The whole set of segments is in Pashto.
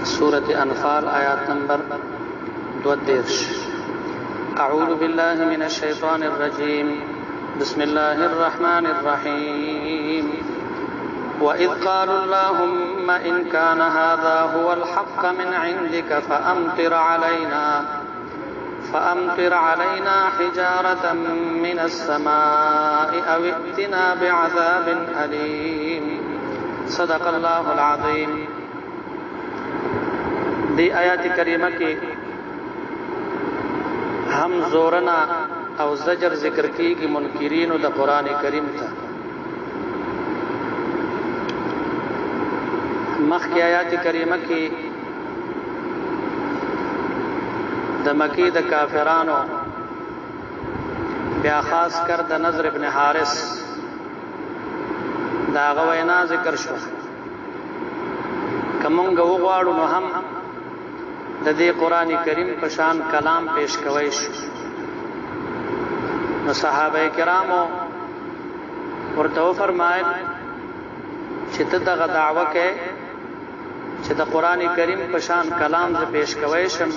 سورة انفال آیات نمبر 32. اعوذ بالله من الشیطان الرجیم بسم الله الرحمن الرحیم وَإِذْ قَالُوا اللَّهُمَّ إِنْ كَانَ هَذَا هُوَ الْحَقَّ مِنْ عِنْدِكَ فَأَمْطِرْ عَلَيْنَا حِجَارَةً مِنَ السَّمَاءِ أَوْ ائْتِنَا بِعَذَابٍ أَلِيمٍ. صدق الله العظیم. دی آیات کریمہ کی ہم زورنا او زجر ذکر کی کہ منکرین دا قرآن کریم تھا. مخ کی آیات کریمہ کی د مکی د کافرانو بیا خاص کر د نضر ابن حارث دا غوینا ذکر شو. کمونږ وغواړو نو هم د دې قرآن کریم په شان کلام پیش کوي شو. نو صحابه کرامو ورته فرمایل چې ته دغه دعوه کې چې د قرآن کریم په شان کلام ز پیش کوي شم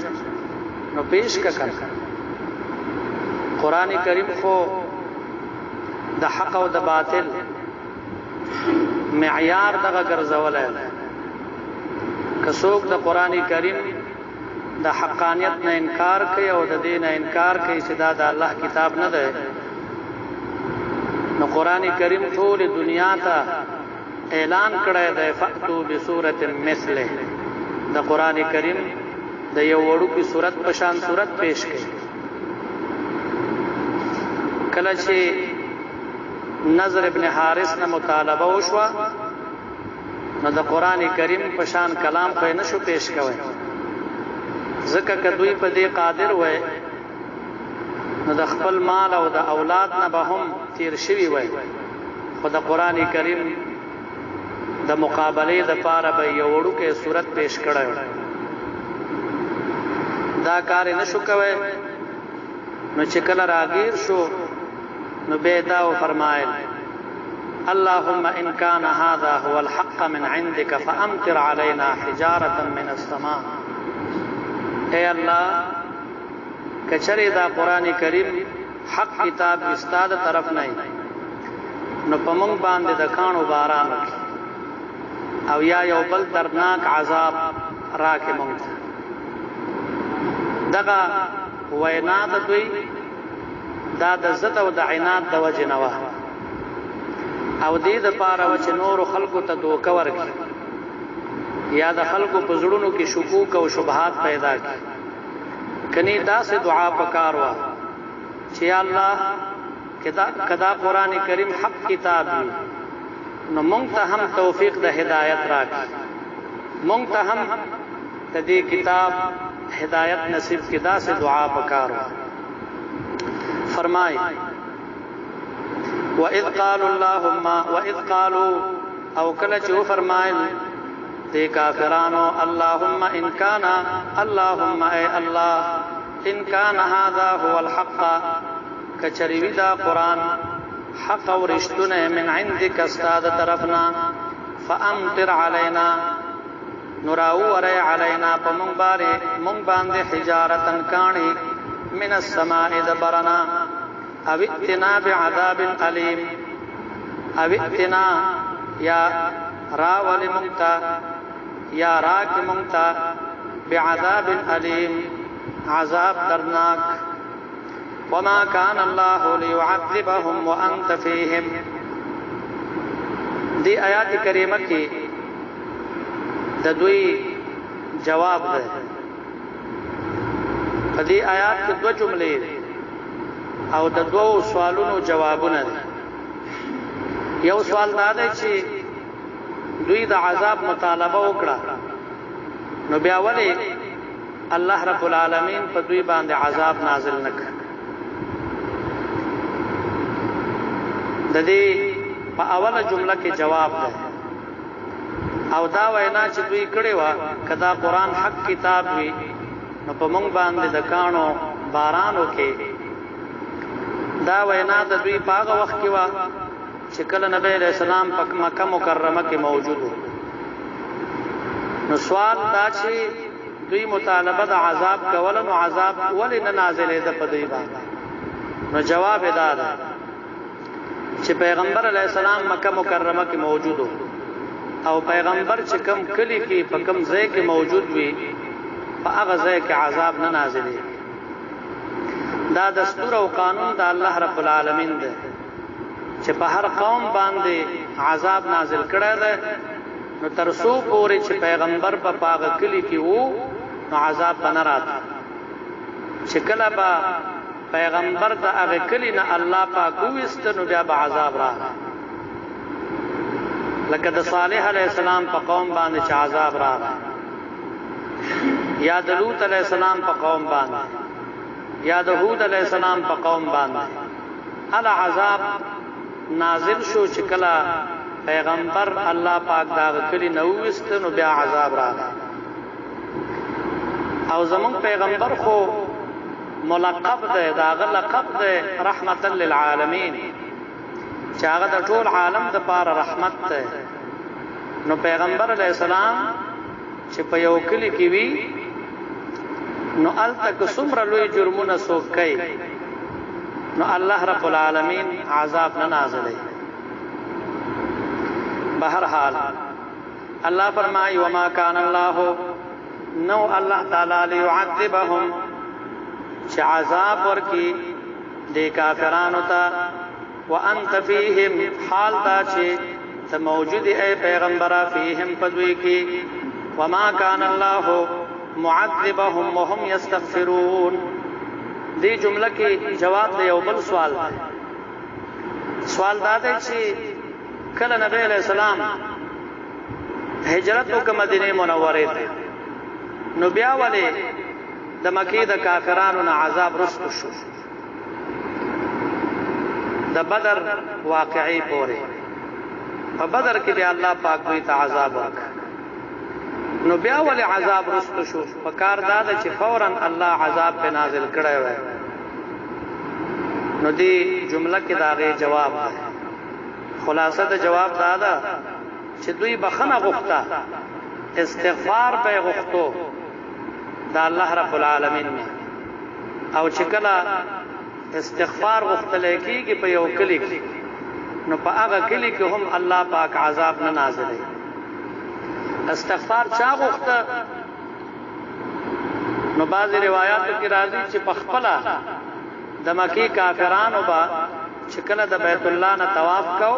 نو پیش کړه. قرآن کریم خو د حق او د باطل معیار دغه ګرځولای. کڅوک د قرآن کریم د حقانیت نه انکار کوي او د دین نه انکار کوي چې دا د الله کتاب نه ده، نو قرآن کریم ټول دنیا ته اعلان کړی دی فأتو بسورة مثله. د قرآن کریم د یو وړوکی سورت په شان سورت پیش کړي. کله چې نضر ابن حارث نه مطالبه وشوه نو د قرآن کریم په شان کلام خو نه شو پیش کوي، ځکه که دوی په دې قادر وای نو د خپل مال او د اولاد نه به هم تیر شوي وای، خو د قرآن کریم د مقابله د پاره به یو وړوکی صورت پیش کړی. دا کار نشو کوي. نو چې کله راګیر شو نو به دا فرمایل اللهم ان كان هذا هو الحق من عندك فامطر علينا حجارة من السماء. اے الله کچره دا قرآن کریم حق کتاب استاد طرف نه نو پمنګ باندې د کانو باران او یا یو بل درناک عذاب راکې مونږ. دغه وینا د دوی دا د زت او د عناد د وجه نه وه او دې د پاره و چې نور خلکو ته دوکه ورکړي یا د خلکو په زړونو کې شکوک او شبهات پیدا کړي. کني داسې دعا پکار وه چې یا الله کدا قرآن کریم حق کتاب وي نو مونږ ته هم توفیق د هدایت راکړي، مونږ ته هم د دې کتاب ہدایت نصیب کی دا سے دعا پکارو. فرمائے وَإِذْ قَالُوا اللَّهُمَّ وَإِذْ قَالُوا او کله چې فرمایل دې کافرانو اللهم ان كان اللهم اے الله ان كان هذا هو الحق کچریوی دا قرآن حق او رشتونه من عندك استاد طرفنا فامطر علينا نراو ورے علینا پمنگ بارے منگ باندے حجارتن کانی من السماء دبرنا اوئتنا بعذاب علیم. اوئتنا یا راول منگتا یا راک منگتا بعذاب علیم عذاب درناک. وما كان الله ليعذبهم وانت فيهم. دی آیات کریمہ کی د دوی جواب ده. په دې آیات کې دوه جملې او د دوو سوالونو جوابونه دي. یو سوال دا دی چې دوی د عذاب مطالبه وکړه نو بیا ولې الله رب العالمین په دوی باندې عذاب نازل نکړ. د دې په اوله جمله کې جواب ده او دا وینا چې دوی کړي وا کدا قرآن حق کتاب وي نو په مونږ باندې د کانو بارانو کې دا وینا د دوی په هغه وخت کې وا چې کله نبی علیہ السلام په مکه مکرمه کې موجود و. نو سوال دا چې دوی مطالبه د عذاب کول نو عذاب ولې نه نازلې ده په دوی باندې نو جواب دا ده چې پیغمبر علی السلام مکه مکرمه کې موجود او پیغمبر چې کم کلی کې په کم ځای کې موجود وي په هغه ځای کې عذاب نه نازلې دا دستور او قانون د الله رب العالمین دی چې په هر قوم باندې عذاب نازل کړی دی نو ترسو پورې چې پیغمبر په پاغه کلی کې وو نو عذاب نه راځي چې کله به پیغمبر د هغه کلی نه الله پاک وست نو بیا به عذاب راځي لکه د صالح علی السلام په قوم باندې چې عذاب راغی یا د لوط علی السلام په قوم باندې یا د هود علی السلام په قوم باندې ال عذاب نازل شو چې کله پیغمبر الله پاک دا کلی نو وست نو بیا عذاب راغی او زمون پیغمبر خو ملقب ده دا لقب ده رحمت للعالمین چې هغه د ټول عالم د پاره رحمت ده نو پیغمبر علی السلام چې په یو کلی کې وی نو التک څومره لوی جرمونه سوک کوي نو الله رب العالمین عذاب نه نازلې بهر حال الله فرمایي وما كان الله نو الله تعالی ليعذبهم چې عذاب ورکی دې کافرانو ته وانت فيهم حال دا چې ته موجود اے پیغمبر فيهم پدوی کې وما كان الله معذبهم وهم يستغفرون دې جمله کې جواب دی یو بل سوال دا دی چې کله نبی علیہ السلام هجرت وکړه مدینه منوره ته نو بیا ولې د مکې د کافرانو نه عذاب رسو شو د بدر واقعي پورې په بدر کې بیا الله پاک دوی ته عذاب وکړ نو بیا ولې عذاب رسو شو په کار دا چې فورا الله عذاب په نازل کړی و نو دی جمله کې داغه جواب ده خلاصه د جواب دا ده چې دوی بخنه غوښته استغفار به غوښتو دا الله رب العالمین او چې کله استغفار غوښتل کېږي په یو کلی کې نو په هغه کلی کې هم الله پاک عذاب نه نازلوي استغفار چا غوښته نو بعض روایتو کې راځي چې په خپل د مکی کافرانو با چې کله د بیت الله نه طواف کو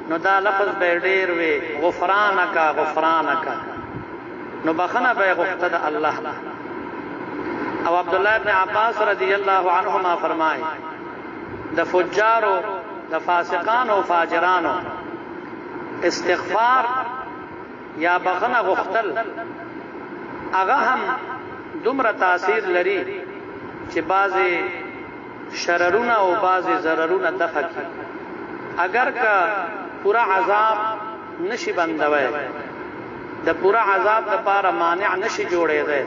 نو دا لفظ به ډیر وي غفرانک غفرانک نو بخنه به غوښته د الله او عبد الله ابن عباس رضی الله عنهما فرمای د فجارو د فاسقانو او فاجرانو استغفار یا بخنه غختل هغه هم دومره تاثیر لري چې بعضی شررونه او بعضی ضررونه دفع کی اگر کا پورا عذاب نشي بندوي د پورا عذاب لپاره مانع نشي جوړې ده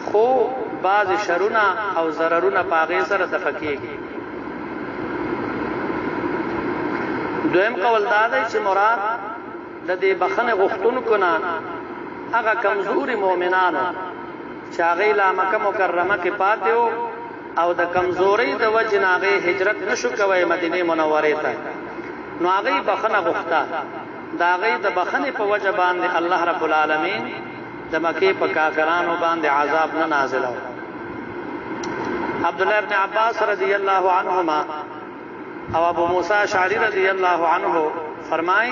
خو بعض شرونه او ضررونه پاغې سره دفع کیږي دویم قول دا دی چې مراد د دې بخنه غختونکو نه هغه کمزوري مؤمنانو چې هغه لا مکه مکرمه کې پاتې او د کمزوري د وجه نه هغه هجرت نشو کوي مدینه منوره ته نو هغه بخنه غخته دا هغه د بخنه په وجه باندې الله رب العالمین د مکه په کافرانو باندې عذاب نه نازلو عبد الله ابن عباس رضی الله عنهما او ابو موسی اشعری رضی الله عنه فرمای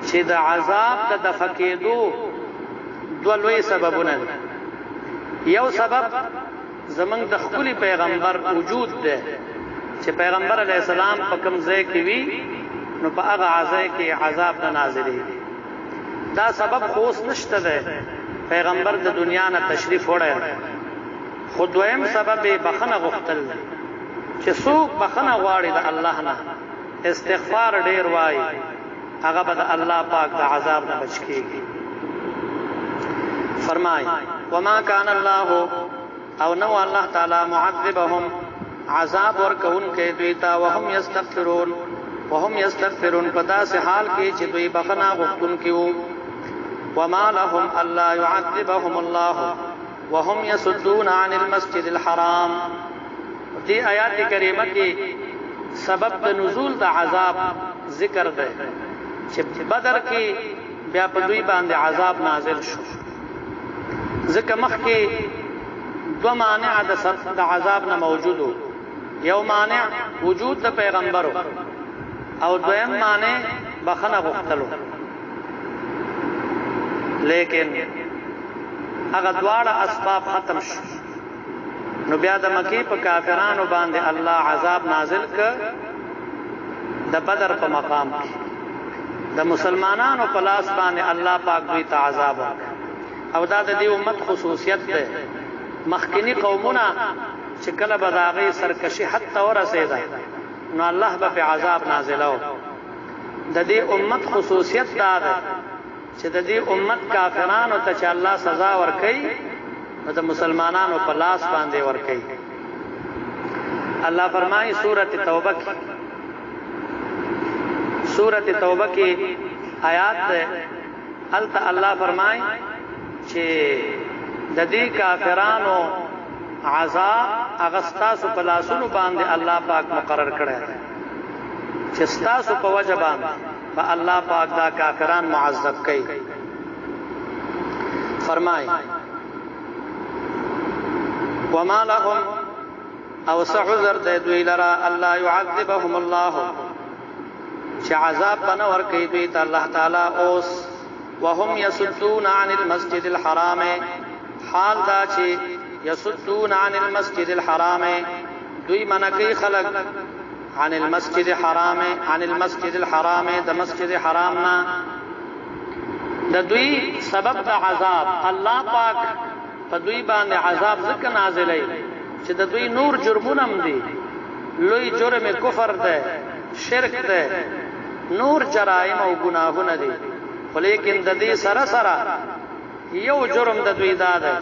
چې د عذاب د دفقېدو دوه لوی سببونه یو سبب زمنګ د خپل پیغمبر وجود ده چې پیغمبر علی السلام په کوم ځای کې وی نو په هغه ځای کې عذاب نه نازلې دا سبب خوص نشته ده پیغمبر د دنیا نه تشریف وړي خود دویم سبب بخنه غختل چې څوک بخنه غواړي د الله نه استغفار ډیر وای هغه به الله پاک د عذاب نه بچ کیږي فرمای وما كان الله او نو الله تعالی معذبهم عذاب ورکون کې دوی تا وهم یستغفرون پدا سے حال کې چې دوی بخنا غوښتون کیو وما لهم الا يعذبهم الله وهم يصدون عن المسجد الحرام. دی آیات کریمه کې سبب د نزول د عذاب ذکر ده چې بدر کې بیا په دوی باندې عذاب نازل شو. ځکه مخکې دو مانع د عذاب نه موجودو. یو مانع وجود د پیغمبرو او دویم مانع بخنه غختلو. لیکن هغه دواړه اسباب ختم شو نو بیا د مکی په کافرانو باندې الله عذاب نازل ک د بدر په مقام کې د مسلمانانو په لاس باندې الله پاک دوی ته عذاب او دا د دې امت خصوصیت ده. مخکینی قومونه چې کله به د هغې سرکشي حتی ورسېده نو الله به په عذاب نازلو. د دې امت خصوصیت دا ده چې د دې امت کافرانو ته چې الله سزا ورکړي نو د مسلمانانو په لاس باندې ورکړي. الله فرمایي سورۃ توبه کې آیات ده الته الله فرمایي چې د دې کافرانو عذاب اغستاسو په لاسونو باندې الله پاک مقرر کړی چې ستاسو په وجه باندې الله پاک دا کافران معذب کوي. فرمای وما لهم او سعذر د دوی لرا الله يعذبهم الله چې عذاب بنه ور کوي دوی ته الله تعالی اوس وهم يصدون عن المسجد الحرام حال دا چې يصدون عن المسجد الحرام دوی منکی خلق عن المسجد الحرام د مسجد حرامنا د دوی سبب د عذاب الله پاک په دوی باندې عذاب ځکه نازلای چې د دوی نور جرمونه دي. لوی جرم کفر ده، شرک ده، نور جرائم او گناهونه دي. ولیکن د دې سره سره یو جرم د دوی دا ده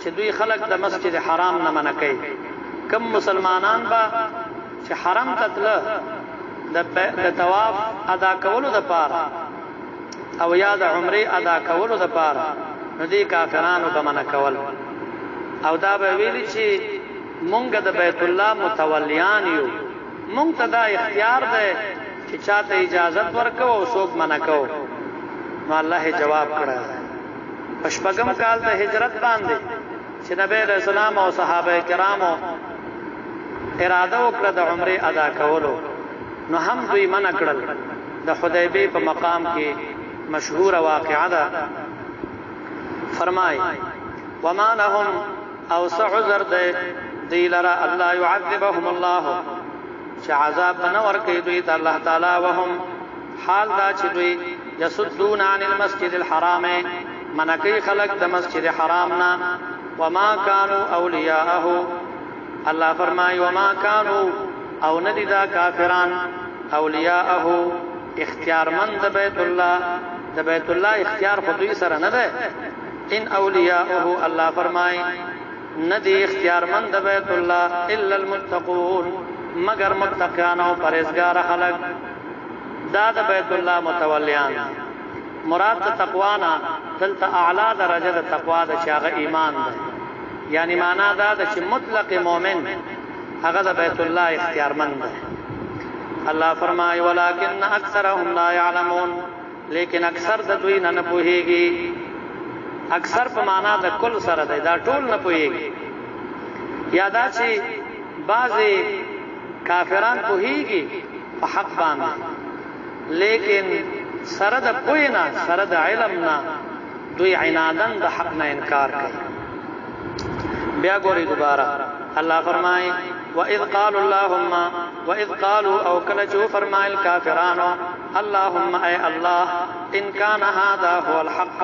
چې دوی خلق د مسجد حرام نه منکې. کم مسلمانان با چې حرم تتله د طواف ادا کولو د پاره او یا د عمره ادا کولو د پاره نو دې کافرانو به منع کول او دا به ویلي چې مونږ د بیت الله متولیان یو، مونږ ته دا اختیار ده چې چاته اجازه ورکو او څوک منع کو. نو الله جواب کړه په شپږم کال د هجرت باندې چې نبی رسول الله او صحابه کرامو اراده وکړه د عمره ادا کولو نو هم دوی منع کړل. د حدیبیه په مقام کې مشهور واقعه ده. فرمای وما لهم او سعذر ده دی لرا الله يعذبهم الله چې عذاب بنور کوي دوی ته الله تعالی وهم حال دا چې دوی يصدون عن المسجد الحرام منکی خلق د مسجد حرام نا وما كانوا اولیاءه. الله فرمای وما كانوا او ندی دا کافران اولیاءه اختیارمند د بیت الله اختیار خو دوی سره نه ده. ان اولیاءه الله فرمای ندی اختیارمند د بیت الله الا المتقون مگر متقیان او پرهیزګار خلق. دا د بیت الله متولیان مراد تقوا نه دلته اعلی درجه د تقوا د چاغه ایمان ده. یعنی معنا دا د چې مطلق مؤمن هغه د بیت الله اختیارمند ده. الله فرمای ولکن اکثرهم لا يعلمون لیکن اکثر د دوی نه پوهیږي. اکثر په معنا د کل سره ده، دا ټول نه پوهیږي. یادا چې بعضی کافران پوهیږي په حق باندې لیکن سره د پوهینا سره د علم نه دوی عنادن د حق نه انکار کوي. بیا ګوري دوباره الله فرمای واذ قالوا اللهم واذ قالوا او کله جو فرمایل کافرانو اللهم اي الله ان كان هذا هو الحق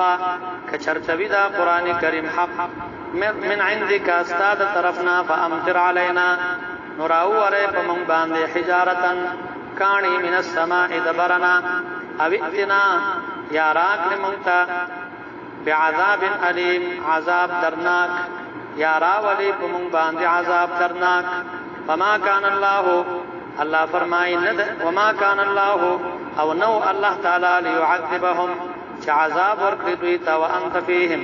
کچرتوی دا قران کریم حق من عندك استاد طرفنا فامطر علينا نراو ور پمون باندې حجارتن کانی من السماء دبرنا او اتنا یا راک لمنتا بعذاب علیم عذاب درناک یا راولی پمون باندې عذاب درناک. فما كان الله فرمای ند وما كان الله او نو الله تعالی ليعذبهم چې عذاب ورکړي دوی ته وانت فیهم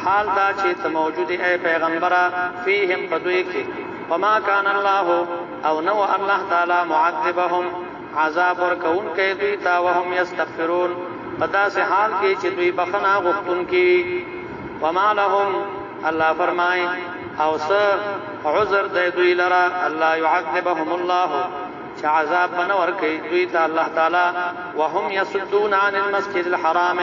حال دا چې ته موجود اے پیغمبره فیهم په دوی کې وما كان الله او نو الله تعالی معذبهم عذاب ورکون کې دوی ته وهم یستغفرون پدا سے حال کې چې دوی بخنا غوښتون کې وما لهم الله فرمای او سه عذر د دوی لرا الله يعذبهم الله چې عذاب بنور کوي دوی ته الله تعالی وهم يصدون عن المسجد الحرام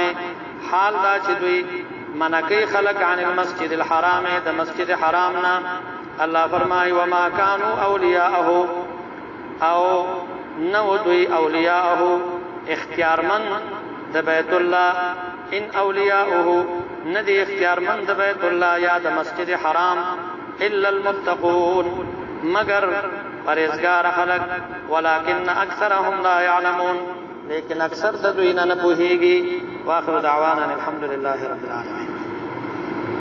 حال دا چې دوی منکې خلق عن المسجد الحرام د مسجد حرام نه الله فرمای وما كانوا اولیاءه او نو دوی اولیاءه اختیارمن د بیت الله ان اولیاءه ندی اختیارمن د بیت الله یا د مسجد حرام الا المتقون مگر پرهیزگار خلق ولكن اکثرهم لا يعلمون لیکن اکثر د دوی نه پوهیږي واخر دعوانا الحمد لله رب العالمين